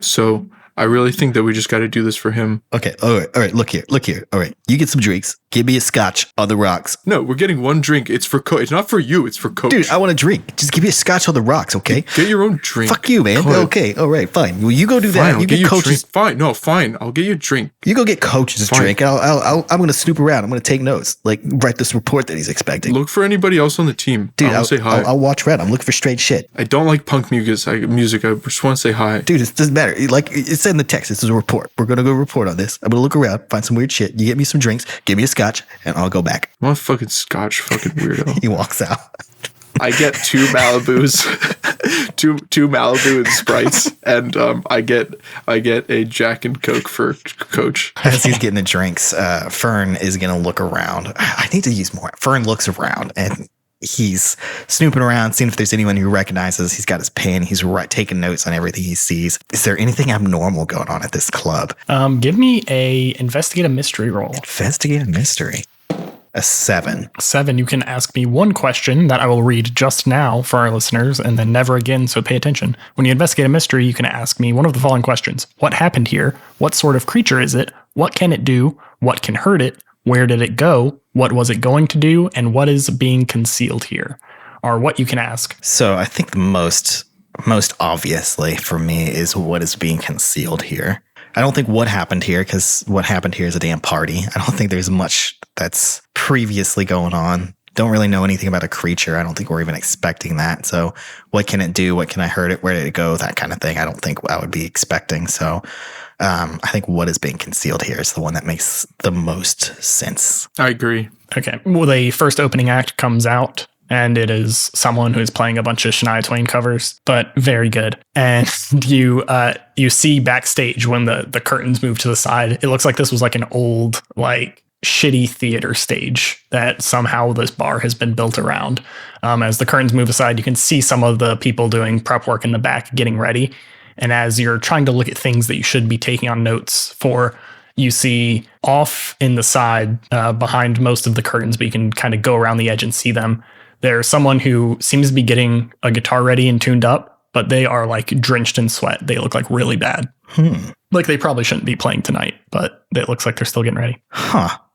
So I really think that we just got to do this for him. Okay. All right. Look here. All right. You get some drinks. Give me a scotch on the rocks. No, we're getting one drink. It's for coach. It's not for you. It's for coach. Dude, I want a drink. Just give me a scotch on the rocks, okay? Get your own drink. Fuck you, man. Okay. All right. Fine. Well, you go do that. You get coach's. Fine. No, fine. I'll get you a drink. You go get coach's drink. And I'm going to snoop around. I'm going to take notes. Like, write this report that he's expecting. Look for anybody else on the team. Dude, I'll say hi. I'll watch red. I'm looking for strange shit. I don't like punk music. I just want to say hi. Dude, it doesn't matter. Like, it's in the text. This is a report. We're going to go report on this. I'm going to look around, find some weird shit. You get me some drinks, give me a scotch, and I'll go back. I'm a fucking scotch fucking weirdo. He walks out. I get two Malibus, two Malibu and Sprites, and I get a Jack and Coke for coach. As he's getting the drinks, Fern is going to look around. I need to use more. Fern looks around and he's snooping around, seeing if there's anyone who recognizes. He's got his pen. He's taking notes on everything he sees. Is there anything abnormal going on at this club? Give me a investigate a mystery roll. Investigate a mystery. A 7. 7. You can ask me one question that I will read just now for our listeners and then never again, so pay attention. When you investigate a mystery, you can ask me one of the following questions. What happened here? What sort of creature is it? What can it do? What can hurt it? Where did it go? What was it going to do? And what is being concealed here? Are what you can ask. So I think the most obviously for me is what is being concealed here. I don't think what happened here, because what happened here is a damn party. I don't think there's much that's previously going on. Don't really know anything about a creature. I don't think we're even expecting that. So what can it do? What can I hurt it? Where did it go? That kind of thing. I don't think I would be expecting. So I think what is being concealed here is the one that makes the most sense. I agree. Okay. Well, the first opening act comes out. And it is someone who's playing a bunch of Shania Twain covers, but very good. And you see backstage when the curtains move to the side, it looks like this was like an old, like shitty theater stage that somehow this bar has been built around. As the curtains move aside, you can see some of the people doing prep work in the back getting ready. And as you're trying to look at things that you should be taking on notes for, you see off in the side behind most of the curtains, but you can kind of go around the edge and see them. There's someone who seems to be getting a guitar ready and tuned up, but they are like drenched in sweat. They look like really bad. Like they probably shouldn't be playing tonight, but it looks like they're still getting ready.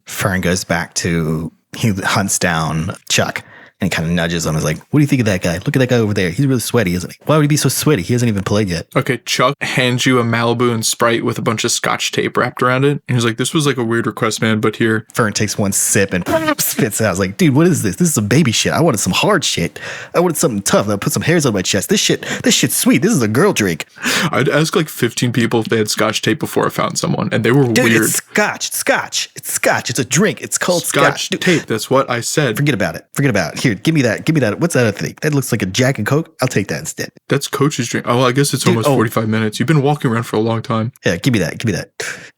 Fern goes back to, he hunts down Chuck. And he kind of nudges him. He's like, what do you think of that guy? Look at that guy over there. He's really sweaty, isn't he? Why would he be so sweaty? He hasn't even played yet. Okay, Chuck hands you a Malibu and Sprite with a bunch of Scotch tape wrapped around it. And he's like, this was like a weird request, man, but here. Fern takes one sip and spits out. I was like, dude, what is this? This is some baby shit. I wanted some hard shit. I wanted something tough that would put some hairs on my chest. This shit's sweet. This is a girl drink. I'd ask like 15 people if they had Scotch tape before I found someone, and they were Dude, weird. it's Scotch. It's Scotch. It's Scotch. It's a drink. It's called Scotch. Dude, tape. That's what I said. forget about it. Forget about it. Here, give me that. Give me that. What's that other thing? That looks like a Jack and Coke. I'll take that instead. That's Coach's drink. Oh, well, I guess it's almost 45 minutes. You've been walking around for a long time. Yeah, give me that. Give me that.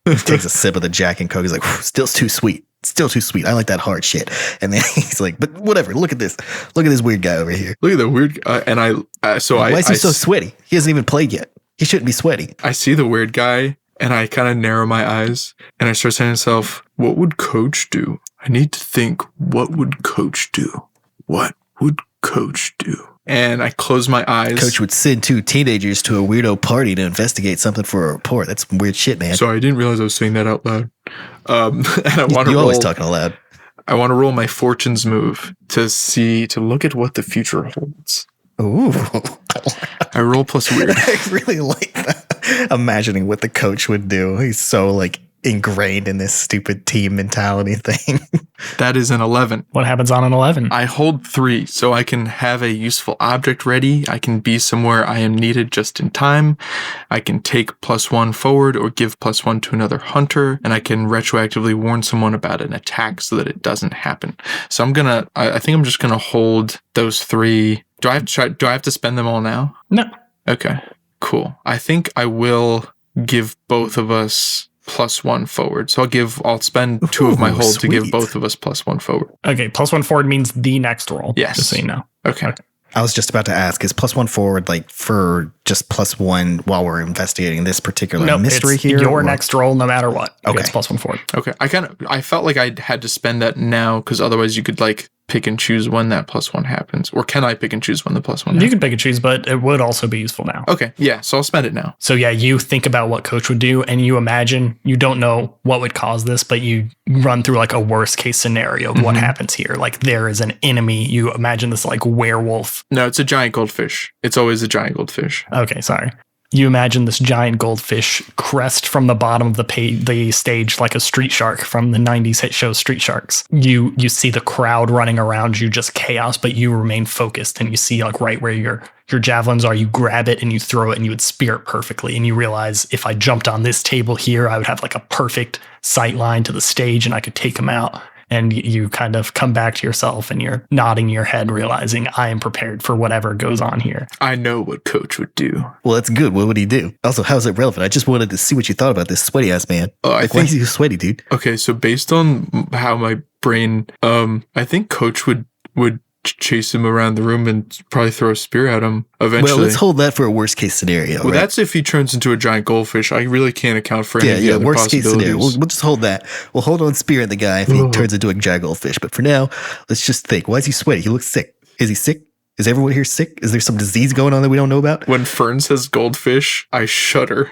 He takes a sip of the Jack and Coke. He's like, still too sweet. Still too sweet. I like that hard shit. And then he's like, but whatever. Look at this. Look at this weird guy over here. Look at that weird guy. And Why is he so sweaty? He hasn't even played yet. He shouldn't be sweaty. I see the weird guy, and I kind of narrow my eyes, and I start saying to myself, what would Coach do? I need to think, what would Coach do? What would Coach do? And I close my eyes. Coach would send 2 teenagers to a weirdo party to investigate something for a report. That's some weird shit, man. Sorry, I didn't realize I was saying that out loud. And I want to You always talking aloud. I want to roll my fortunes move to look at what the future holds. Ooh. I roll plus weird. I really like that. Imagining what the coach would do. He's so like ingrained in this stupid team mentality thing. That is an 11. What happens on an 11? I hold 3, so I can have a useful object ready. I can be somewhere I am needed just in time. I can take +1 forward or give +1 to another hunter, and I can retroactively warn someone about an attack so that it doesn't happen. So I think I'm just gonna hold those 3. Do I have to spend them all now? No. Okay, cool. I think I will give both of us +1 forward. So I'll spend 2 of my hold to give both of us +1 forward. Okay, +1 forward means the next roll. Yes. Just so you know. Okay. I was just about to ask, is +1 forward like for just +1 while we're investigating this particular mystery it's here? Your next roll, no matter what. Okay. It's +1 forward. Okay. I felt like I had to spend that now because otherwise you could like pick and choose when that +1 happens. Or can I pick and choose when the +1 happens? You can pick and choose, but it would also be useful now. Okay. Yeah. So I'll spend it now. So yeah, you think about what Coach would do and you imagine, you don't know what would cause this, but you run through like a worst case scenario of what happens here. Like there is an enemy. You imagine this like werewolf. No, it's a giant goldfish. It's always a giant goldfish. Okay, sorry. You imagine this giant goldfish crest from the bottom of the stage like a street shark from the 90s hit show Street Sharks. You see the crowd running around you, just chaos, but you remain focused and you see like right where your javelins are, you grab it and you throw it and you would spear it perfectly. And you realize if I jumped on this table here, I would have like a perfect sight line to the stage and I could take him out. And you kind of come back to yourself and you're nodding your head, realizing I am prepared for whatever goes on here. I know what Coach would do. Well, that's good. What would he do? Also, how is it relevant? I just wanted to see what you thought about this sweaty ass man. I why is he sweaty, dude? Okay, so based on how my brain, I think Coach would chase him around the room and probably throw a spear at him eventually. Well, let's hold that for a worst case scenario. Well, right? That's if he turns into a giant goldfish. I really can't account for any of the other worst case possibilities. scenario. We'll just hold that. We'll hold on spear at the guy if he turns into a giant goldfish. But for now, let's just think. Why is he sweaty? He looks sick. Is he sick? Is everyone here sick? Is there some disease going on that we don't know about? When Fern says goldfish, I shudder.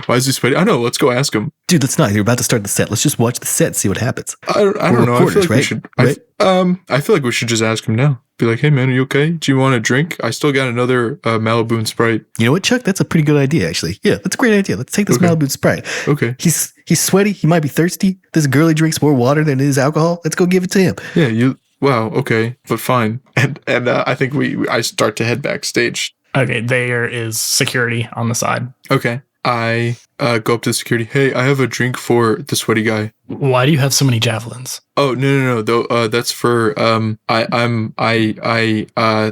Why is he sweaty? I don't know. Let's go ask him. Dude, let's not. You're about to start the set. Let's just watch the set and see what happens. I don't know. I feel like we should. Right? I feel like we should just ask him now. Be like, hey man, are you okay? Do you want a drink? I still got another Malibu and Sprite. You know what, Chuck? That's a pretty good idea, actually. Yeah, that's a great idea. Let's take this Malibu and Sprite. Okay. He's sweaty. He might be thirsty. This girlie drinks more water than it is alcohol. Let's go give it to him. Yeah. Wow. Okay. But fine. And I think I start to head backstage. Okay, there is security on the side. Okay. I go up to the security. Hey, I have a drink for the sweaty guy. Why do you have so many javelins? Oh no. Though that's for I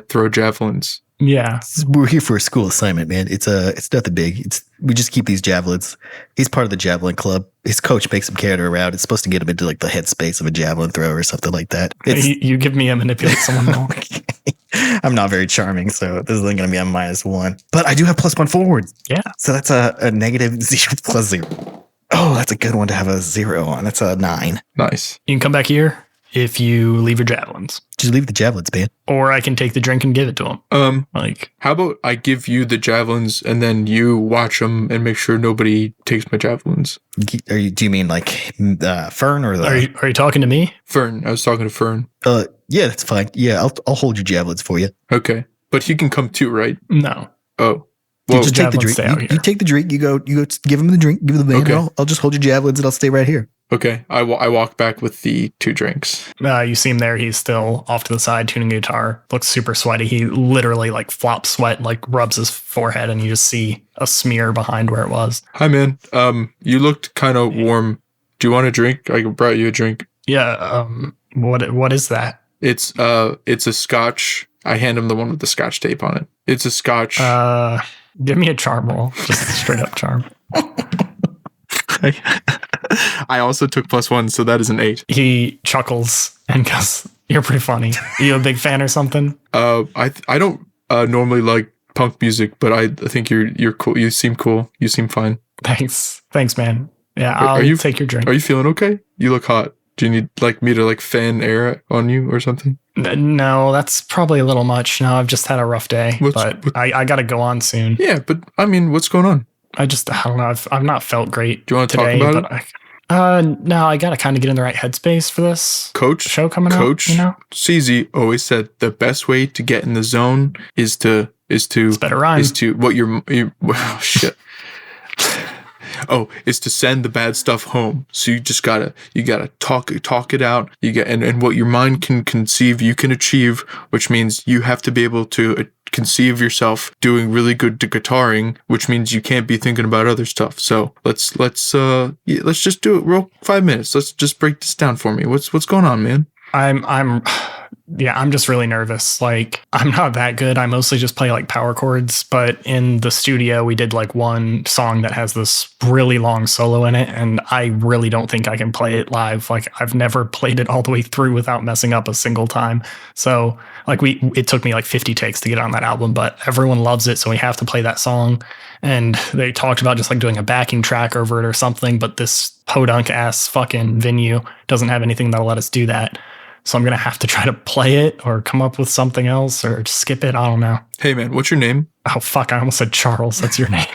throw javelins. Yeah, we're here for a school assignment, man. It's nothing big. We just keep these javelins. He's part of the javelin club. His coach makes him carry it around. It's supposed to get him into like the headspace of a javelin thrower or something like that. You give me a manipulate someone more. I'm not very charming, so this isn't going to be a -1. But I do have +1 forward. Yeah. So that's a -0 +0. Oh, that's a good one to have a 0 on. That's a 9. Nice. You can come back here. if you leave your javelins. Just leave the javelins, man. Or I can take the drink and give it to him. How about I give you the javelins and then you watch them and make sure nobody takes my javelins? Do you mean like Fern or the? Are you talking to me? Fern. I was talking to Fern. Yeah, that's fine. Yeah, I'll hold your javelins for you. Okay, but he can come too, right? No. Oh. You Well, just take the javelins drink. stay out You here. take the drink. You go give him the drink. Give him the man. Okay. I'll just hold your javelins and I'll stay right here. okay. I walk back with the 2 drinks. You see him there. He's still off to the side tuning a guitar. Looks super sweaty. He literally like flops sweat, like rubs his forehead, and you just see a smear behind where it was. Hi, man. You looked kind of warm. Do you want a drink? I brought you a drink. Yeah. What is that? It's a scotch. I hand him the one with the scotch tape on it. It's a scotch. Give me a charm roll. Just a straight up charm. I also took +1, so that is an 8. He chuckles and goes, "You're pretty funny. Are you a big fan or something?" I don't normally like punk music, but I think you're cool. You seem cool. You seem fine. Thanks, man. Yeah, Are I'll you- take your drink. Are you feeling okay? You look hot. Do you need like me to like fan air on you or something? No, that's probably a little much. No, I've just had a rough day, What's- but I got to go on soon. Yeah, but I mean, what's going on? I don't know. I've not felt great. Do you want to today, talk about it? No, I got to kind of get in the right headspace for this Coach show coming Coach out. You know, CZ always said the best way to get in the zone is to it's better rhyme. is to what your well, shit. Is to send the bad stuff home. So you just gotta talk it out. You get and what your mind can conceive, you can achieve, which means you have to be able to conceive yourself doing really good guitaring, which means you can't be thinking about other stuff. So let's just do it real 5 minutes. Let's just break this down for me. What's going on, man? I'm just really nervous. Like, I'm not that good. I mostly just play like power chords, but in the studio, we did like one song that has this really long solo in it, and I really don't think I can play it live. Like, I've never played it all the way through without messing up a single time. So, like, it took me like 50 takes to get on that album, but everyone loves it, so we have to play that song. And they talked about just like doing a backing track over it or something, but this podunk ass fucking venue doesn't have anything that'll let us do that. So I'm going to have to try to play it or come up with something else or skip it. I don't know. Hey, man, what's your name? Oh, fuck. I almost said Charles. That's your name.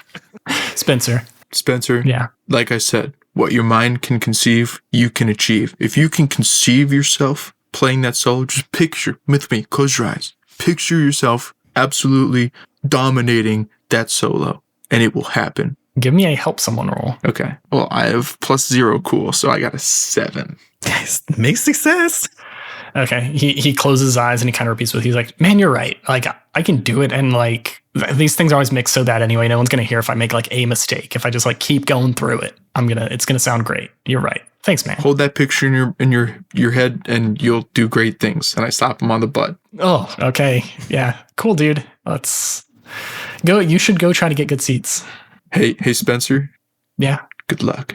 Spencer. Spencer. Yeah. Like I said, what your mind can conceive, you can achieve. If you can conceive yourself playing that solo, just picture with me, close your eyes. Picture yourself absolutely dominating that solo, and it will happen. Give me a help someone roll. Okay. Well, I have +0 cool, so I got a 7. Guys, make success. Okay. He closes his eyes and he kind of repeats with, he's like, man, you're right. Like, I can do it. And like, these things are always mixed so that anyway, no one's going to hear if I make like a mistake. If I just like keep going through it, it's going to sound great. You're right. Thanks, man. Hold that picture in your head, and you'll do great things. And I slap him on the butt. Oh, okay. Yeah. Cool, dude. Let's go. You should go try to get good seats. Hey, Spencer. Yeah. Good luck.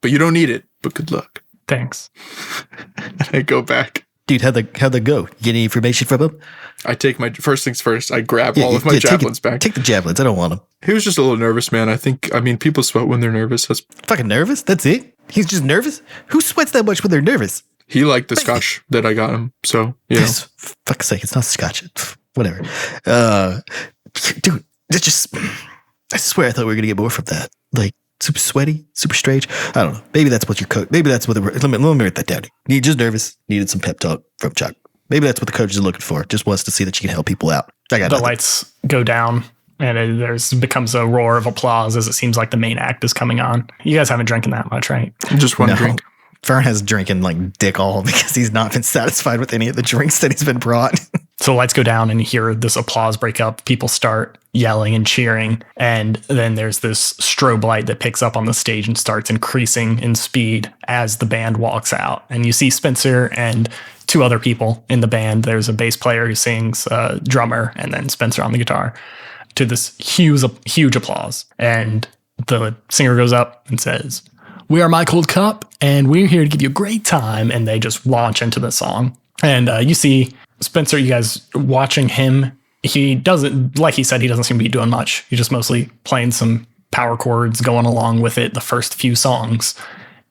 But you don't need it, but good luck. Thanks. And I go back. Dude, how'd that go? You get any information from him? I take my first things first. I grab all of my javelins back. Take the javelins. I don't want them. He was just a little nervous, man. I mean, people sweat when they're nervous. Fucking nervous? That's it? He's just nervous? Who sweats that much when they're nervous? He liked the scotch that I got him. So, you know. For fuck's sake, it's not scotch. Whatever. Dude, it's just... I swear I thought we were going to get more from that. Like, super sweaty, super strange. I don't know. Maybe that's what your coach... Maybe that's what the... Let me write that down. You're just nervous. Needed some pep talk from Chuck. Maybe that's what the coach is looking for. Just wants to see that you can help people out. I got the nothing. lights go down and becomes a roar of applause as it seems like the main act is coming on. You guys haven't drinking that much, right? Just one No. drink. Fern has drinking like dick all because he's not been satisfied with any of the drinks that he's been brought. So the lights go down and you hear this applause break up. People start yelling and cheering. And then there's this strobe light that picks up on the stage and starts increasing in speed as the band walks out. And you see Spencer and 2 other people in the band. There's a bass player who sings, drummer, and then Spencer on the guitar, to this huge applause. And the singer goes up and says, "We are My Cold Cup, and we're here to give you a great time." And they just launch into the song. And you see Spencer, you guys watching him. He doesn't, like he said, he doesn't seem to be doing much. He's just mostly playing some power chords, going along with it the first few songs.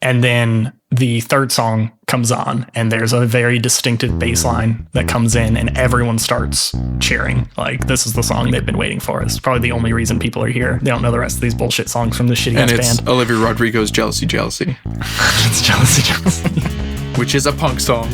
And then the third song comes on, and there's a very distinctive bass line that comes in, and everyone starts cheering. Like, this is the song they've been waiting for. It's probably the only reason people are here. They don't know the rest of these bullshit songs from the shitty And ass it's band. Olivia Rodrigo's Jealousy, Jealousy, It's Jealousy. which is a punk song.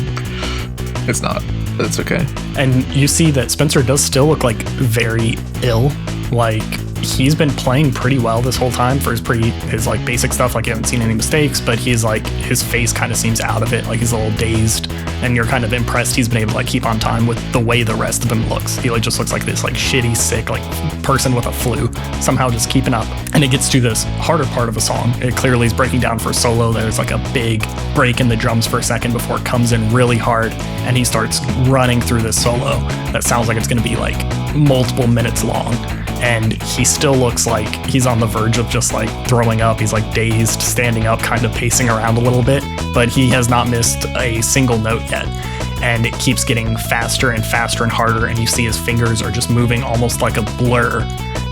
It's not. That's okay. And you see that Spencer does still look like very ill. Like, he's been playing pretty well this whole time for his like basic stuff. Like, you haven't seen any mistakes, but he's like, his face kind of seems out of it. Like, he's a little dazed, and you're kind of impressed he's been able to like keep on time with the way the rest of him looks. He like just looks like this like shitty, sick, like person with a flu, somehow just keeping up. And it gets to this harder part of the song. It clearly is breaking down for a solo. There's like a big break in the drums for a second before it comes in really hard, and he starts running through this solo that sounds like it's going to be like multiple minutes long. And he still looks like he's on the verge of just like throwing up. He's like dazed, standing up, kind of pacing around a little bit, but he has not missed a single note yet. And it keeps getting faster and faster and harder, and you see his fingers are just moving almost like a blur.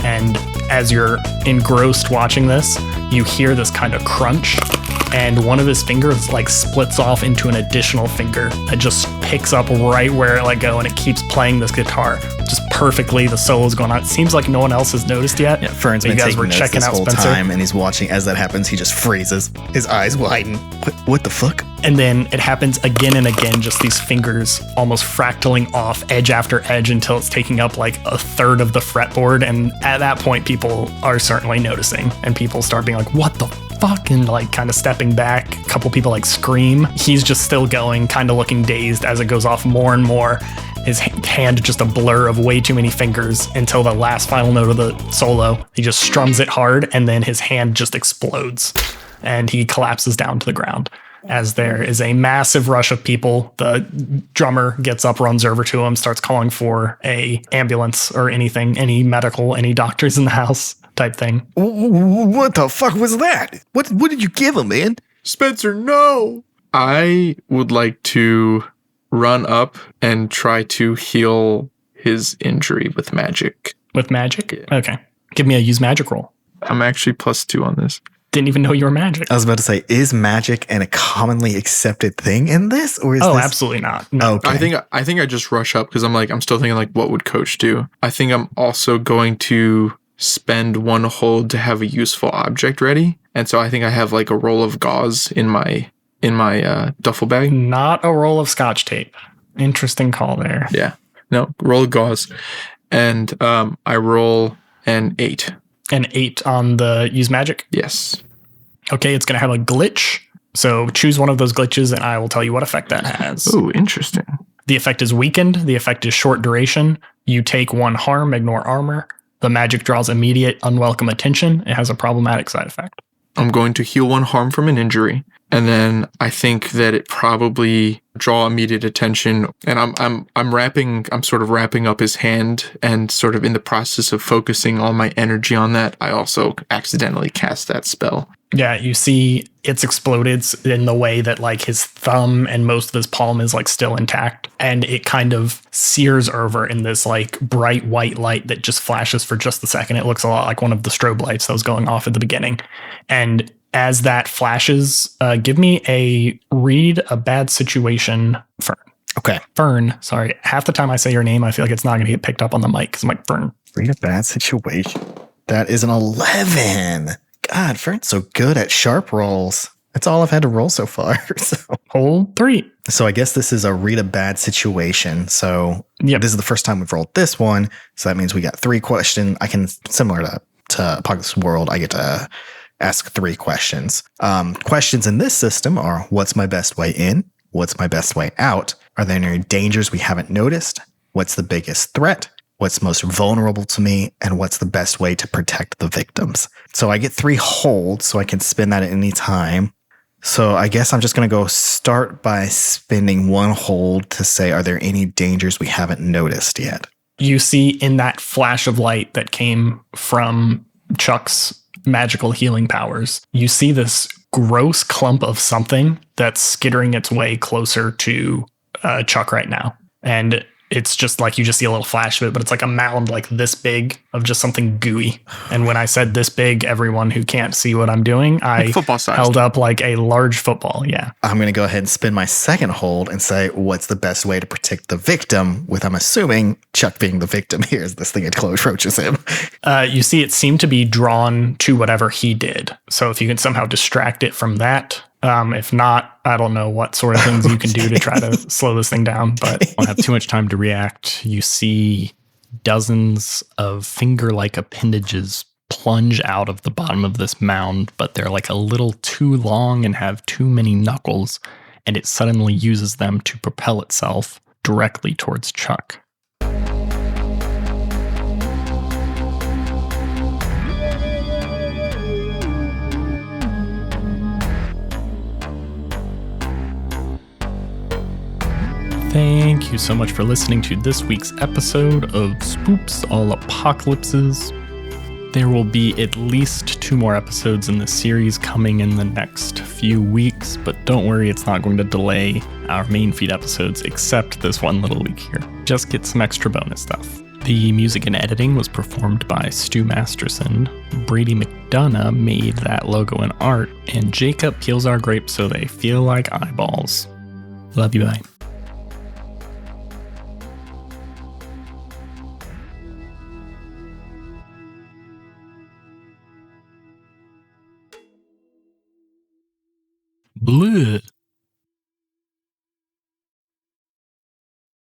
And as you're engrossed watching this, you hear this kind of crunch, and one of his fingers like splits off into an additional finger that just picks up right where it let go, and it keeps playing this guitar just perfectly. The solo's going on. It seems like no one else has noticed yet. Yeah, Fern's But been you guys taking were notes checking this out whole Spencer. time, and he's watching. As that happens, he just freezes. His eyes widen. What the fuck? And then it happens again and again, just these fingers almost fractaling off edge after edge until it's taking up like a third of the fretboard. And at that point, people are certainly noticing, and people start being like, what the fuck? And like kind of stepping back. A couple people like scream. He's just still going, kind of looking dazed as it goes off more and more. His hand just a blur of way too many fingers until the last final note of the solo. He just strums it hard, and then his hand just explodes, and he collapses down to the ground. As there is a massive rush of people, the drummer gets up, runs over to him, starts calling for a ambulance or anything, any medical, any doctors in the house type thing. What the fuck was that? What did you give him, man? Spencer, no! I would like to run up and try to heal his injury with magic. With magic? Yeah. Okay. Give me a use magic roll. I'm actually +2 on this. Didn't even know you were magic. I was about to say, is magic a commonly accepted thing in this, or is Oh, this? absolutely not. No. Okay. I think I just rush up because I'm still thinking like, what would Coach do? I think I'm also going to spend one hold to have a useful object ready, and so I think I have like a roll of gauze in my duffel bag. Not a roll of scotch tape. Interesting call there. Yeah, no, roll of gauze, and I roll an 8. An 8 on the use magic. Yes. Okay, it's going to have a glitch. So choose one of those glitches, and I will tell you what effect that has. Oh, interesting. The effect is weakened. The effect is short duration. You take 1 harm, ignore armor. The magic draws immediate unwelcome attention. It has a problematic side effect. I'm going to heal 1 harm from an injury, and then I think that it probably draw immediate attention. And I'm sort of wrapping up his hand, and sort of in the process of focusing all my energy on that, I also accidentally cast that spell. Yeah, you see it's exploded in the way that like his thumb and most of his palm is like still intact, and it kind of sears over in this like bright white light that just flashes for just a second. It looks a lot like one of the strobe lights that was going off at the beginning. And as that flashes, give me a read a bad situation, Fern. Okay. Fern, sorry. Half the time I say your name, I feel like it's not going to get picked up on the mic because I'm like, Fern. Read a bad situation. That is an 11. God, Fern's so good at sharp rolls. That's all I've had to roll so far. Hold 3. So I guess this is a read a bad situation. So Yep. This is the first time we've rolled this one. So that means we got 3 questions. I can, similar to Apocalypse World, I get to ask 3 questions. Questions in this system are, what's my best way in? What's my best way out? Are there any dangers we haven't noticed? What's the biggest threat? What's most vulnerable to me? And what's the best way to protect the victims? So I get 3 holds, so I can spin that at any time. So I guess I'm just going to go start by spending 1 hold to say, are there any dangers we haven't noticed yet? You see in that flash of light that came from Chuck's magical healing powers, you see this gross clump of something that's skittering its way closer to Chuck right now. And it's just like you just see a little flash of it, but it's like a mound like this big of just something gooey. And when I said this big, everyone who can't see what I'm doing, I football-sized. held up like a large football. Yeah. I'm going to go ahead and spin my second hold and say, what's the best way to protect the victim? With, I'm assuming, Chuck being the victim here as this thing approaches him. You see, it seemed to be drawn to whatever he did. So if you can somehow distract it from that, if not, I don't know what sort of things you can do to try to slow this thing down, but I don't have too much time to react. You see dozens of finger-like appendages plunge out of the bottom of this mound, but they're like a little too long and have too many knuckles, and it suddenly uses them to propel itself directly towards Chuck. Thank you so much for listening to this week's episode of Spoops All Apocalypses. There will be at least 2 more episodes in the series coming in the next few weeks, but don't worry, it's not going to delay our main feed episodes except this one little week here. Just get some extra bonus stuff. The music and editing was performed by Stu Masterson. Brady McDonough made that logo and art, and Jacob peels our grapes so they feel like eyeballs. Love you, bye. Bleh.